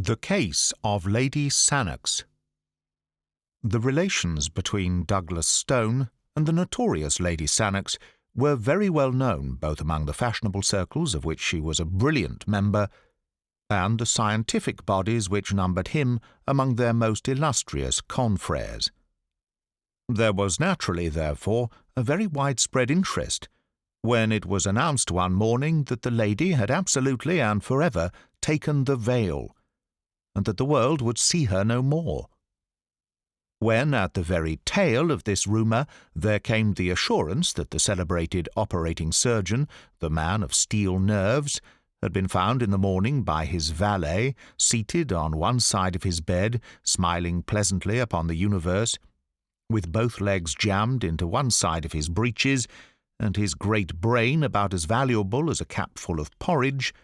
The Case of Lady Sannox. The relations between Douglas Stone and the notorious Lady Sannox were very well known both among the fashionable circles of which she was a brilliant member and the scientific bodies which numbered him among their most illustrious confrères. There was naturally, therefore, a very widespread interest when it was announced one morning that the lady had absolutely and forever taken the veil, and that the world would see her no more. When, at the very tail of this rumour, there came the assurance that the celebrated operating surgeon, the man of steel nerves, had been found in the morning by his valet, seated on one side of his bed, smiling pleasantly upon the universe, with both legs jammed into one side of his breeches, and his great brain about as valuable as a capful of porridge,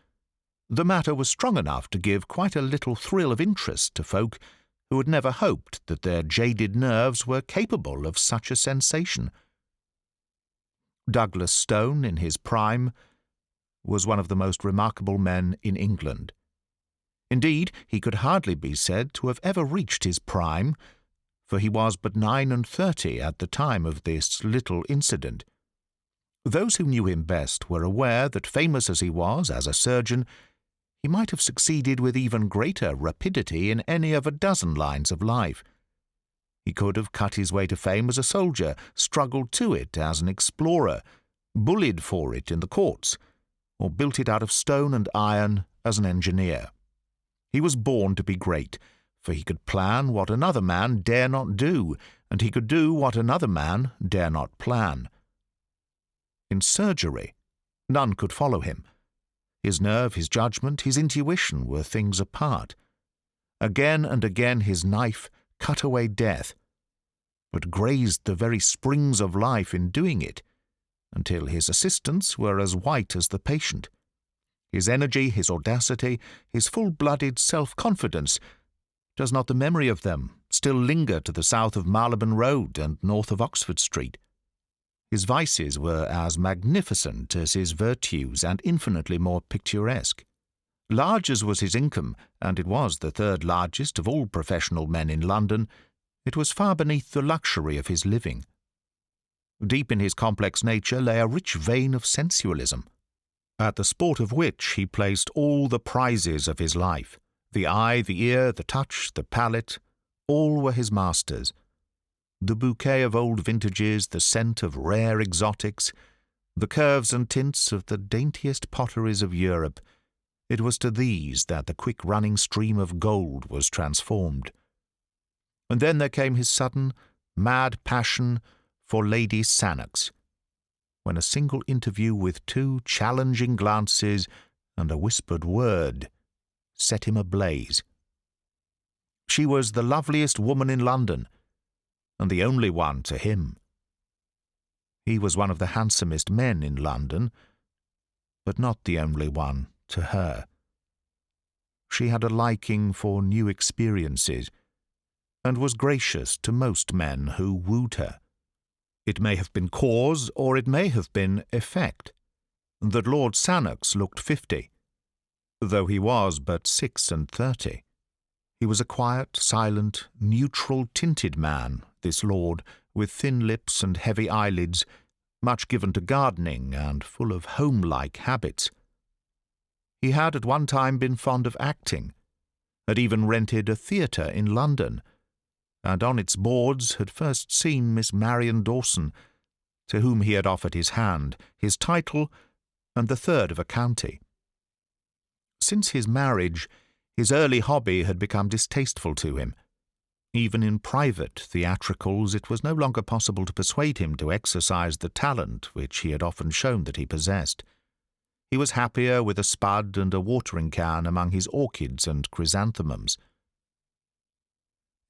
the matter was strong enough to give quite a little thrill of interest to folk who had never hoped that their jaded nerves were capable of such a sensation. Douglas Stone, in his prime, was one of the most remarkable men in England. Indeed, he could hardly be said to have ever reached his prime, for he was but 39 at the time of this little incident. Those who knew him best were aware that, famous as he was as a surgeon, he might have succeeded with even greater rapidity in any of a dozen lines of life. He could have cut his way to fame as a soldier, struggled to it as an explorer, bullied for it in the courts, or built it out of stone and iron as an engineer. He was born to be great, for he could plan what another man dare not do, and he could do what another man dare not plan. In surgery, none could follow him. His nerve, his judgment, his intuition were things apart. Again and again his knife cut away death, but grazed the very springs of life in doing it, until his assistants were as white as the patient. His energy, his audacity, his full-blooded self-confidence, does not the memory of them still linger to the south of Marylebone Road and north of Oxford Street? His vices were as magnificent as his virtues and infinitely more picturesque. Large as was his income, and it was the third largest of all professional men in London, it was far beneath the luxury of his living. Deep in his complex nature lay a rich vein of sensualism, at the sport of which he placed all the prizes of his life. The eye, the ear, the touch, the palate, all were his masters. The bouquet of old vintages, the scent of rare exotics, the curves and tints of the daintiest potteries of Europe, it was to these that the quick-running stream of gold was transformed. And then there came his sudden, mad passion for Lady Sannox, when a single interview with 2 challenging glances and a whispered word set him ablaze. She was the loveliest woman in London, and the only one to him. He was one of the handsomest men in London, but not the only one to her. She had a liking for new experiences, and was gracious to most men who wooed her. It may have been cause, or it may have been effect, that Lord Sannox looked 50, though he was but 36. He was a quiet, silent, neutral-tinted man, this lord, with thin lips and heavy eyelids, much given to gardening and full of home-like habits. He had at one time been fond of acting, had even rented a theatre in London, and on its boards had first seen Miss Marian Dawson, to whom he had offered his hand, his title, and the third of a county. Since his marriage, his early hobby had become distasteful to him. Even in private theatricals it was no longer possible to persuade him to exercise the talent which he had often shown that he possessed. He was happier with a spud and a watering-can among his orchids and chrysanthemums.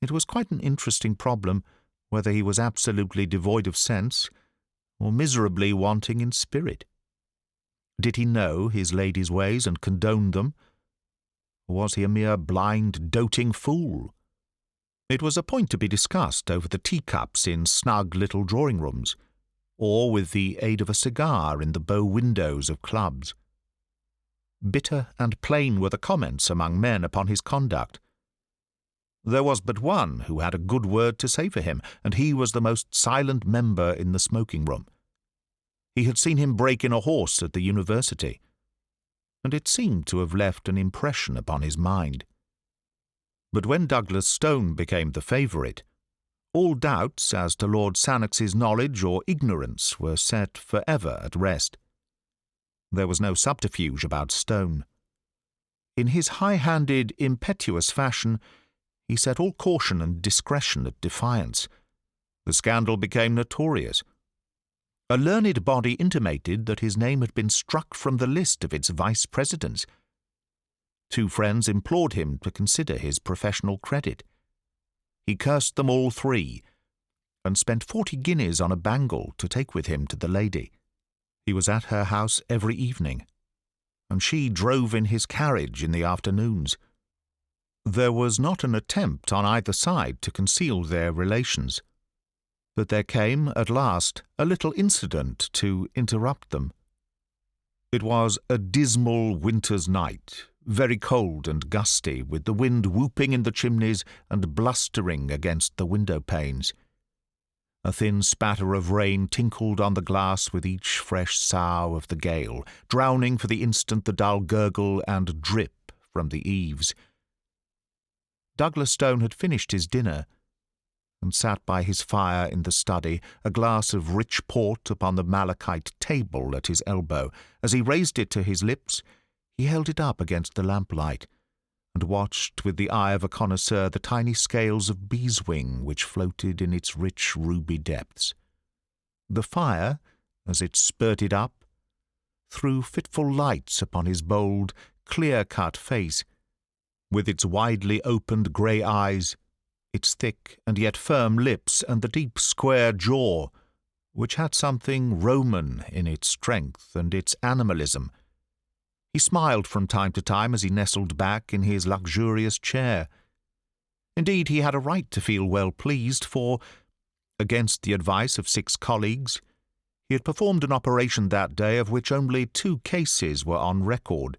It was quite an interesting problem whether he was absolutely devoid of sense or miserably wanting in spirit. Did he know his lady's ways and condone them, or was he a mere blind, doting fool? It was a point to be discussed over the teacups in snug little drawing-rooms, or with the aid of a cigar in the bow windows of clubs. Bitter and plain were the comments among men upon his conduct. There was but one who had a good word to say for him, and he was the most silent member in the smoking-room. He had seen him break in a horse at the university, and it seemed to have left an impression upon his mind. But when Douglas Stone became the favourite, all doubts as to Lord Sannox's knowledge or ignorance were set for ever at rest. There was no subterfuge about Stone. In his high-handed, impetuous fashion, he set all caution and discretion at defiance. The scandal became notorious. A learned body intimated that his name had been struck from the list of its vice-presidents. Two friends implored him to consider his professional credit. He cursed them all three, and spent 40 guineas on a bangle to take with him to the lady. He was at her house every evening, and she drove in his carriage in the afternoons. There was not an attempt on either side to conceal their relations, but there came, at last, a little incident to interrupt them. It was a dismal winter's night, very cold and gusty, with the wind whooping in the chimneys and blustering against the window-panes. A thin spatter of rain tinkled on the glass with each fresh sough of the gale, drowning for the instant the dull gurgle and drip from the eaves. Douglas Stone had finished his dinner, and sat by his fire in the study, a glass of rich port upon the malachite table at his elbow. As he raised it to his lips, he held it up against the lamplight, and watched with the eye of a connoisseur the tiny scales of beeswing which floated in its rich ruby depths. The fire, as it spurted up, threw fitful lights upon his bold, clear-cut face, with its widely opened grey eyes, its thick and yet firm lips, and the deep square jaw, which had something Roman in its strength and its animalism. He smiled from time to time as he nestled back in his luxurious chair. Indeed, he had a right to feel well pleased, for, against the advice of 6 colleagues, he had performed an operation that day of which only 2 cases were on record,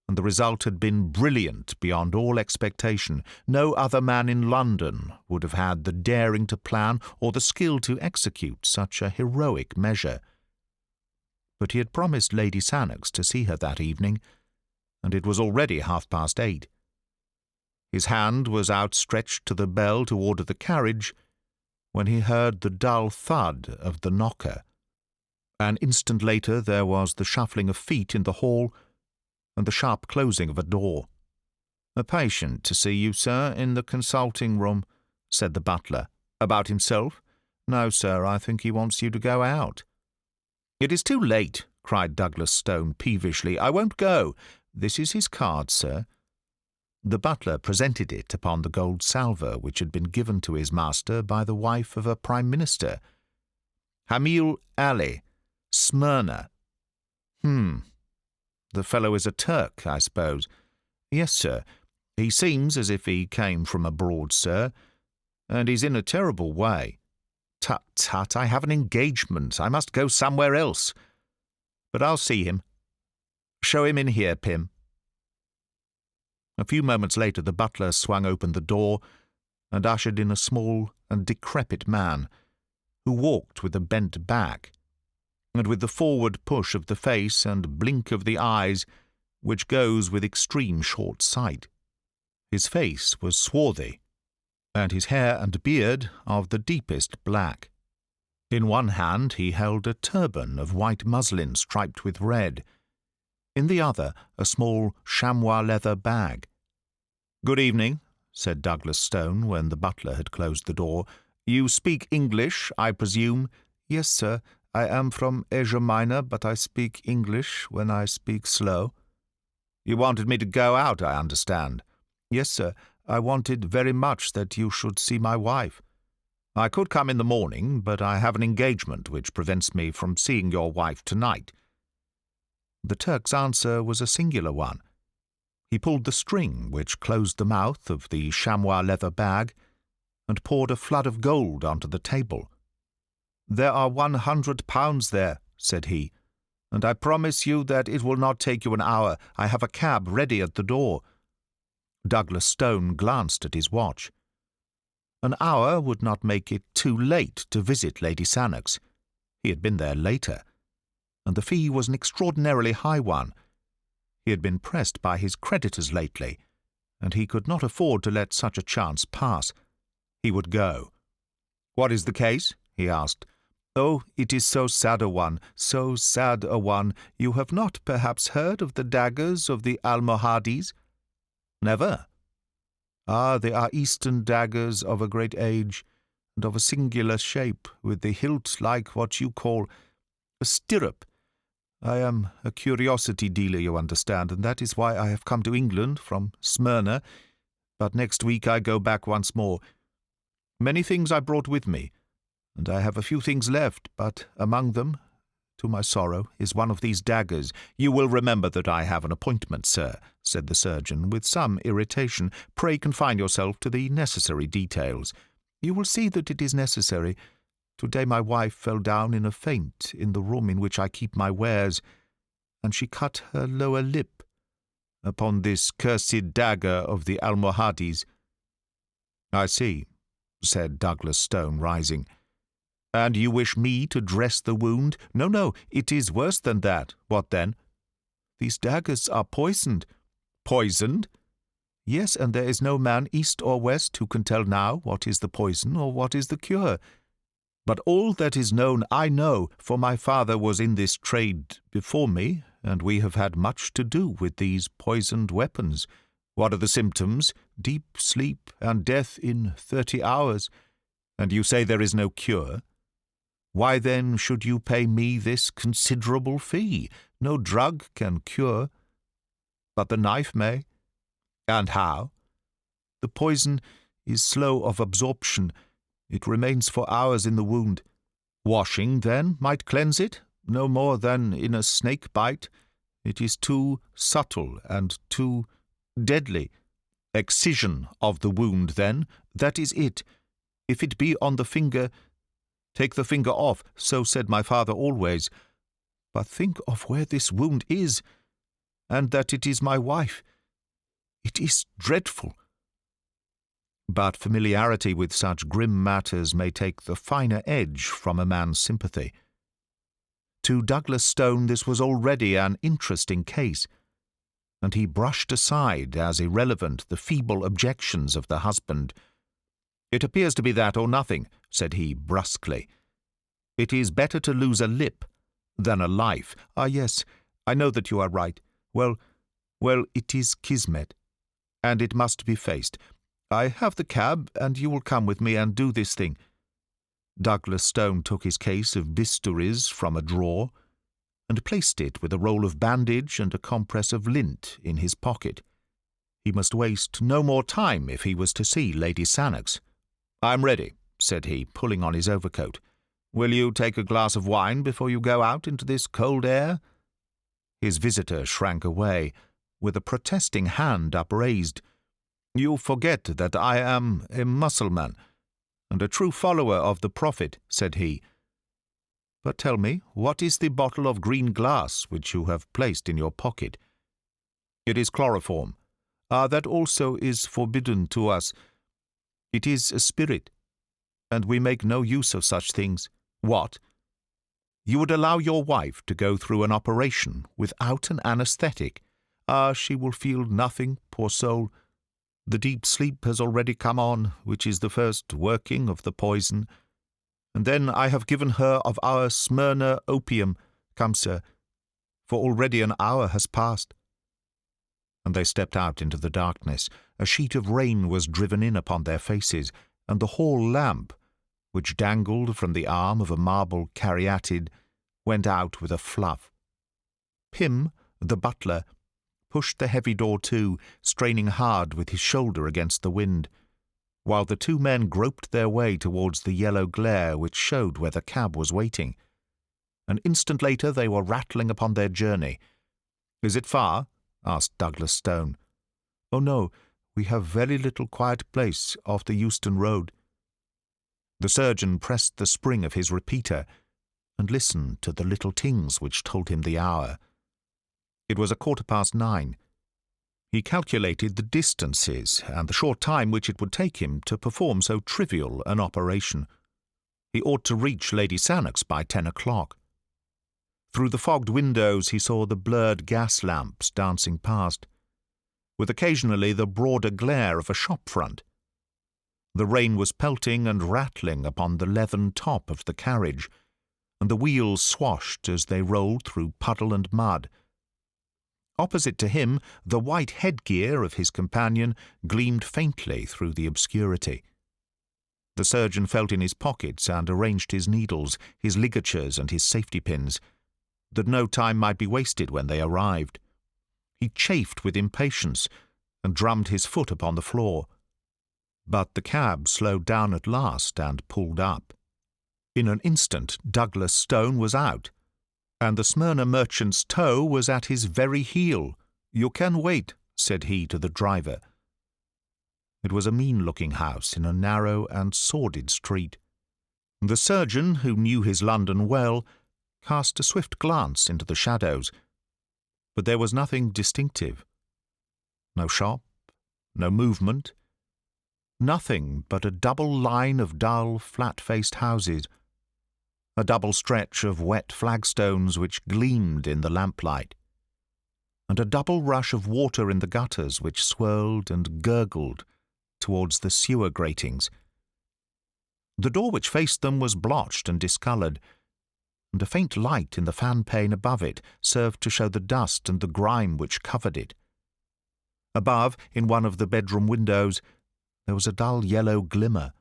and the result had been brilliant beyond all expectation. No other man in London would have had the daring to plan or the skill to execute such a heroic measure. But he had promised Lady Sannox to see her that evening, and it was already 8:30. His hand was outstretched to the bell to order the carriage, when he heard the dull thud of the knocker. An instant later there was the shuffling of feet in the hall, and the sharp closing of a door. "A patient to see you, sir, in the consulting-room," said the butler. "About himself?" "No, sir, I think he wants you to go out." "It is too late," cried Douglas Stone peevishly. "I won't go. This is his card, sir." The butler presented it upon the gold salver which had been given to his master by the wife of a prime minister. "Hamil Ali, Smyrna." "The fellow is a Turk, I suppose." "Yes, sir. He seems as if he came from abroad, sir, and he's in a terrible way." "Tut, tut, I have an engagement. I must go somewhere else. But I'll see him. Show him in here, Pym." A few moments later the butler swung open the door and ushered in a small and decrepit man, who walked with a bent back, and with the forward push of the face and blink of the eyes which goes with extreme short sight. His face was swarthy, and his hair and beard of the deepest black. In one hand he held a turban of white muslin striped with red, in the other a small chamois leather bag. "Good evening," said Douglas Stone, when the butler had closed the door. "You speak English, I presume?" "Yes, sir. I am from Asia Minor, but I speak English when I speak slow." "You wanted me to go out, I understand." "Yes, sir. I wanted very much that you should see my wife." "I could come in the morning, but I have an engagement which prevents me from seeing your wife tonight." The Turk's answer was a singular one. He pulled the string which closed the mouth of the chamois leather bag, and poured a flood of gold onto the table. "There are £100 there," said he, and I promise you that it will not take you an hour. I have a cab ready at the door." Douglas Stone glanced at his watch. An hour would not make it too late to visit Lady Sannox. He had been there later, and the fee was an extraordinarily high one. He had been pressed by his creditors lately, and he could not afford to let such a chance pass. He would go. "What is the case?" he asked. "Oh, it is so sad a one, so sad a one. You have not perhaps heard of the daggers of the Almohades?" "Never." "Ah, they are Eastern daggers of a great age, and of a singular shape, with the hilt like what you call a stirrup. I am a curiosity dealer, you understand, and that is why I have come to England from Smyrna, but next week I go back once more. Many things I brought with me, and I have a few things left, but among them, to my sorrow, is one of these daggers." "You will remember that I have an appointment, sir," said the surgeon, with some irritation. "Pray confine yourself to the necessary details." "You will see that it is necessary. Today my wife fell down in a faint in the room in which I keep my wares, and she cut her lower lip upon this cursed dagger of the Almohades." "I see," said Douglas Stone, rising. "And you wish me to dress the wound?" "No, no, it is worse than that." "What then?" "These daggers are poisoned." "Poisoned?" "Yes, and there is no man east or west who can tell now what is the poison or what is the cure. But all that is known I know, for my father was in this trade before me, and we have had much to do with these poisoned weapons." "What are the symptoms?" "Deep sleep and death in 30 hours." "And you say there is no cure?" "Why then should you pay me this considerable fee? No drug can cure, but the knife may." "And how?" "The poison is slow of absorption. It remains for hours in the wound." "Washing, then, might cleanse it? No more than in a snake bite. It is too subtle and too deadly." "Excision of the wound, then?" "That is it. If it be on the finger, take the finger off, so said my father always. But think of where this wound is, and that it is my wife. It is dreadful." But familiarity with such grim matters may take the finer edge from a man's sympathy. To Douglas Stone this was already an interesting case, and he brushed aside as irrelevant the feeble objections of the husband. "It appears to be that or nothing," said he brusquely. "It is better to lose a lip than a life." "Ah, yes, I know that you are right. Well, it is kismet, and it must be faced. I have the cab, and you will come with me and do this thing." Douglas Stone took his case of bistouries from a drawer, and placed it with a roll of bandage and a compress of lint in his pocket. He must waste no more time if he was to see Lady Sannox. "I am ready," said he, pulling on his overcoat. "Will you take a glass of wine before you go out into this cold air?" His visitor shrank away, with a protesting hand upraised. "You forget that I am a Mussulman, and a true follower of the Prophet," said he. "But tell me, what is the bottle of green glass which you have placed in your pocket?" "It is chloroform." "Ah, that also is forbidden to us. It is a spirit, and we make no use of such things." "What? You would allow your wife to go through an operation without an anaesthetic?" "Ah, she will feel nothing, poor soul. The deep sleep has already come on, which is the first working of the poison. And then I have given her of our Smyrna opium. Come, sir, for already an hour has passed." And they stepped out into the darkness. A sheet of rain was driven in upon their faces, and the hall lamp, which dangled from the arm of a marble caryatid, went out with a fluff. Pym, the butler, pushed the heavy door to, straining hard with his shoulder against the wind, while the two men groped their way towards the yellow glare which showed where the cab was waiting. An instant later they were rattling upon their journey. "Is it far?" asked Douglas Stone. "Oh, no, we have very little quiet place off the Euston Road." The surgeon pressed the spring of his repeater, and listened to the little tings which told him the hour. It was 9:15. He calculated the distances and the short time which it would take him to perform so trivial an operation. He ought to reach Lady Sannox by 10 o'clock. Through the fogged windows he saw the blurred gas lamps dancing past, with occasionally the broader glare of a shop front. The rain was pelting and rattling upon the leathern top of the carriage, and the wheels swashed as they rolled through puddle and mud. Opposite to him, the white headgear of his companion gleamed faintly through the obscurity. The surgeon felt in his pockets and arranged his needles, his ligatures and his safety pins, that no time might be wasted when they arrived. He chafed with impatience and drummed his foot upon the floor. But the cab slowed down at last and pulled up. In an instant Douglas Stone was out, and the Smyrna merchant's toe was at his very heel. "You can wait," said he to the driver. It was a mean-looking house in a narrow and sordid street. The surgeon, who knew his London well, cast a swift glance into the shadows, but there was nothing distinctive. No shop, no movement, nothing but a double line of dull, flat-faced houses, a double stretch of wet flagstones which gleamed in the lamplight, and a double rush of water in the gutters which swirled and gurgled towards the sewer gratings. The door which faced them was blotched and discoloured, and a faint light in the fan-pane above it served to show the dust and the grime which covered it. Above, in one of the bedroom windows, there was a dull yellow glimmer.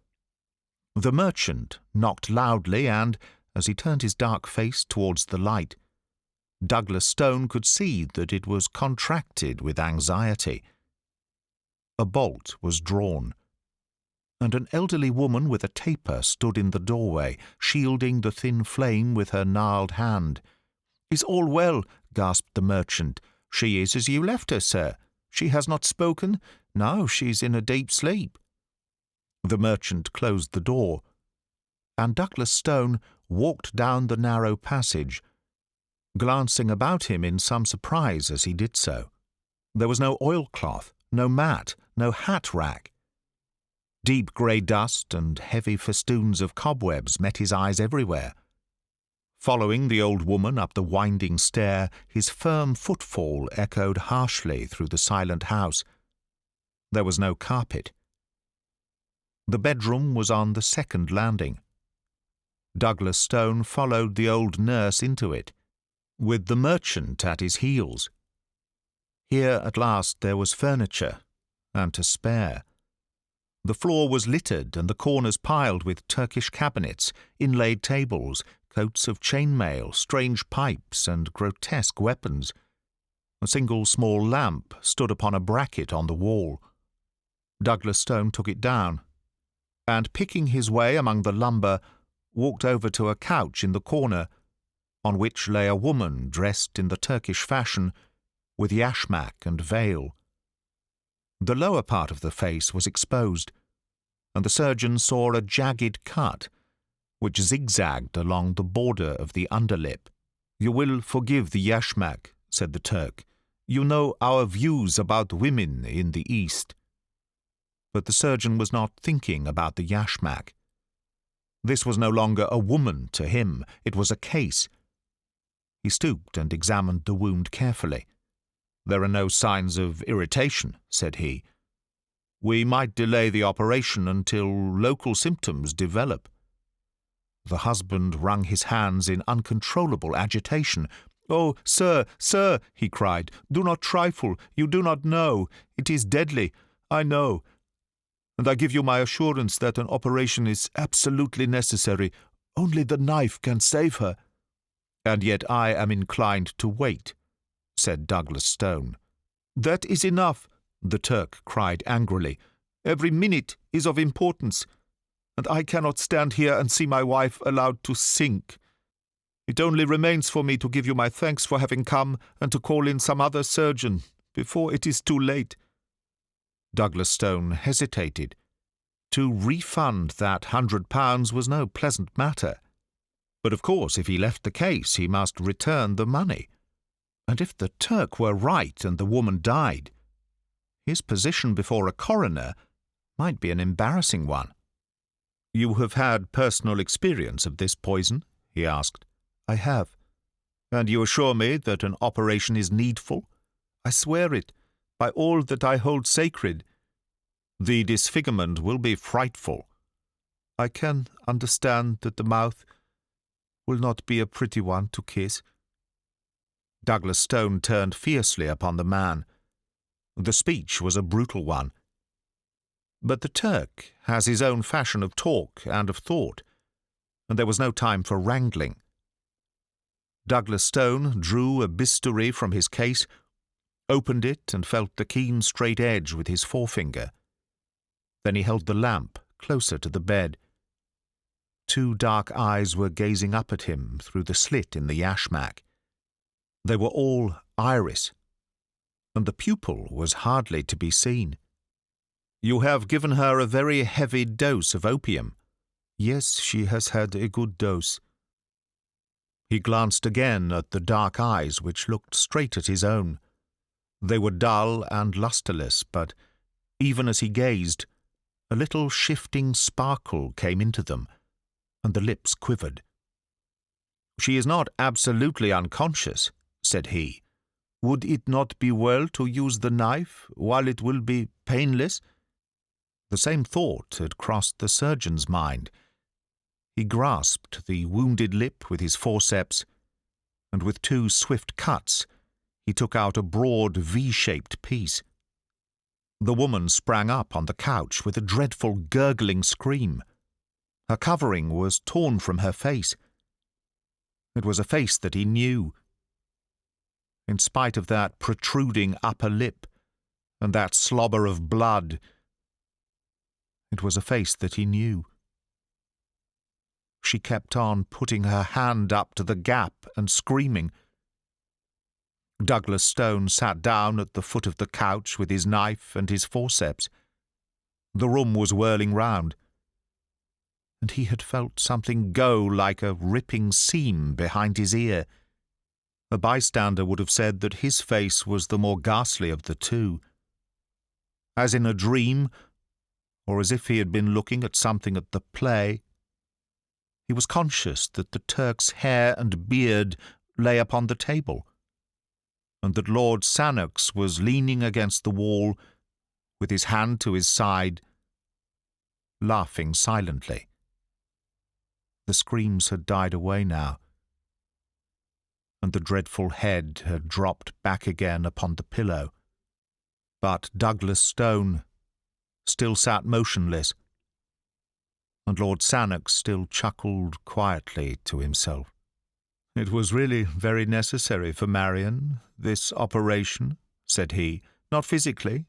The merchant knocked loudly, and, as he turned his dark face towards the light, Douglas Stone could see that it was contracted with anxiety. A bolt was drawn, and an elderly woman with a taper stood in the doorway, shielding the thin flame with her gnarled hand. "Is all well?" gasped the merchant. "She is as you left her, sir. She has not spoken. No, she's in a deep sleep." The merchant closed the door, and Douglas Stone walked down the narrow passage, glancing about him in some surprise as he did so. There was no oilcloth, no mat, no hat-rack. Deep grey dust and heavy festoons of cobwebs met his eyes everywhere. Following the old woman up the winding stair, his firm footfall echoed harshly through the silent house. There was no carpet. The bedroom was on the second landing. Douglas Stone followed the old nurse into it, with the merchant at his heels. Here at last there was furniture, and to spare. The floor was littered and the corners piled with Turkish cabinets, inlaid tables, coats of chainmail, strange pipes, and grotesque weapons. A single small lamp stood upon a bracket on the wall. Douglas Stone took it down, and picking his way among the lumber, walked over to a couch in the corner, on which lay a woman dressed in the Turkish fashion, with yashmak and veil. The lower part of the face was exposed, and the surgeon saw a jagged cut, which zigzagged along the border of the underlip. "You will forgive the yashmak," said the Turk. "You know our views about women in the East." But the surgeon was not thinking about the yashmak. This was no longer a woman to him, it was a case. He stooped and examined the wound carefully. "There are no signs of irritation," said he. "We might delay the operation until local symptoms develop." The husband wrung his hands in uncontrollable agitation. "Oh, sir, sir," he cried, "do not trifle. You do not know. It is deadly, I know. And I give you my assurance that an operation is absolutely necessary. Only the knife can save her." "And yet I am inclined to wait," said Douglas Stone. "That is enough," the Turk cried angrily. "Every minute is of importance, and I cannot stand here and see my wife allowed to sink. It only remains for me to give you my thanks for having come and to call in some other surgeon before it is too late." Douglas Stone hesitated. To refund that £100 was no pleasant matter. But of course, if he left the case, he must return the money. And if the Turk were right and the woman died, his position before a coroner might be an embarrassing one. "You have had personal experience of this poison?" he asked. "I have." "And you assure me that an operation is needful?" "I swear it, by all that I hold sacred." "The disfigurement will be frightful." "I can understand that the mouth will not be a pretty one to kiss." Douglas Stone turned fiercely upon the man. The speech was a brutal one. But the Turk has his own fashion of talk and of thought, and there was no time for wrangling. Douglas Stone drew a bistoury from his case, opened it, and felt the keen straight edge with his forefinger. Then he held the lamp closer to the bed. Two dark eyes were gazing up at him through the slit in the yashmak. They were all iris, and the pupil was hardly to be seen. "You have given her a very heavy dose of opium." "Yes, she has had a good dose." He glanced again at the dark eyes which looked straight at his own. They were dull and lustreless, but even as he gazed, a little shifting sparkle came into them, and the lips quivered. "She is not absolutely unconscious," said he. "Would it not be well to use the knife, while it will be painless?" The same thought had crossed the surgeon's mind. He grasped the wounded lip with his forceps, and with two swift cuts he took out a broad V-shaped piece. The woman sprang up on the couch with a dreadful gurgling scream. Her covering was torn from her face. It was a face that he knew. In spite of that protruding upper lip and that slobber of blood, it was a face that he knew. She kept on putting her hand up to the gap and screaming. Douglas Stone sat down at the foot of the couch with his knife and his forceps. The room was whirling round, and he had felt something go like a ripping seam behind his ear. A bystander would have said that his face was the more ghastly of the two. As in a dream, or as if he had been looking at something at the play, he was conscious that the Turk's hair and beard lay upon the table, and that Lord Sannox was leaning against the wall, with his hand to his side, laughing silently. The screams had died away now, and the dreadful head had dropped back again upon the pillow. But Douglas Stone still sat motionless, and Lord Sannox still chuckled quietly to himself. "It was really very necessary for Marian, this operation," said he. "Not physically,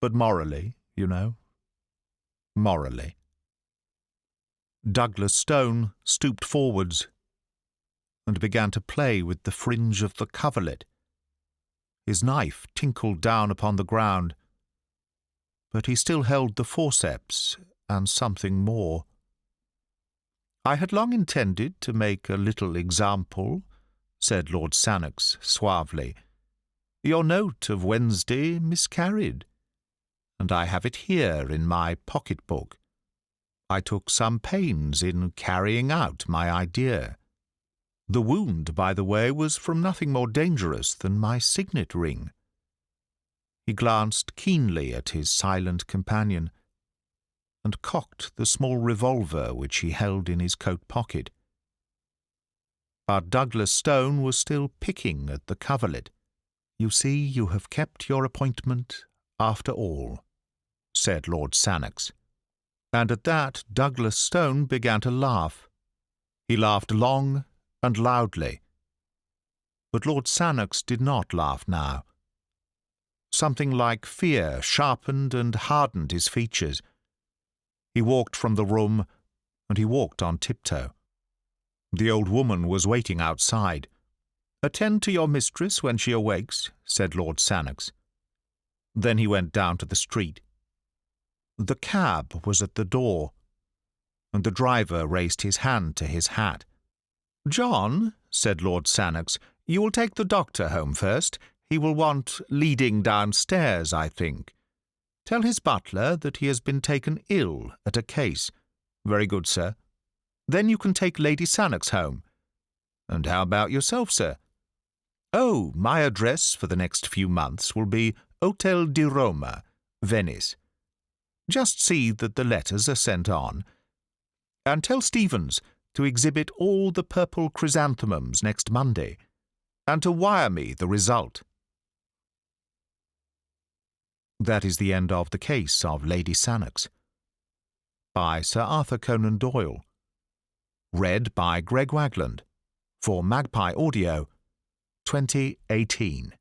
but morally, you know. Morally." Douglas Stone stooped forwards and began to play with the fringe of the coverlet. His knife tinkled down upon the ground, but he still held the forceps and something more. "I had long intended to make a little example," said Lord Sannox suavely. "Your note of Wednesday miscarried, and I have it here in my pocket-book. I took some pains in carrying out my idea. The wound, by the way, was from nothing more dangerous than my signet ring." He glanced keenly at his silent companion, and cocked the small revolver which he held in his coat pocket. But Douglas Stone was still picking at the coverlet. "You see, you have kept your appointment after all," said Lord Sannox. And at that Douglas Stone began to laugh. He laughed long and loudly. But Lord Sannox did not laugh now. Something like fear sharpened and hardened his features. He walked from the room, and he walked on tiptoe. The old woman was waiting outside. "Attend to your mistress when she awakes," said Lord Sannox. Then he went down to the street. The cab was at the door, and the driver raised his hand to his hat. "John," said Lord Sannox, "you will take the doctor home first. He will want leading downstairs, I think. Tell his butler that he has been taken ill at a case." "Very good, sir." "Then you can take Lady Sannox home." "And how about yourself, sir?" "Oh, my address for the next few months will be Hotel di Roma, Venice. Just see that the letters are sent on. And tell Stevens to exhibit all the purple chrysanthemums next Monday, and to wire me the result." That is the end of The Case of Lady Sannox, by Sir Arthur Conan Doyle. Read by Greg Wagland, for Magpie Audio, 2018.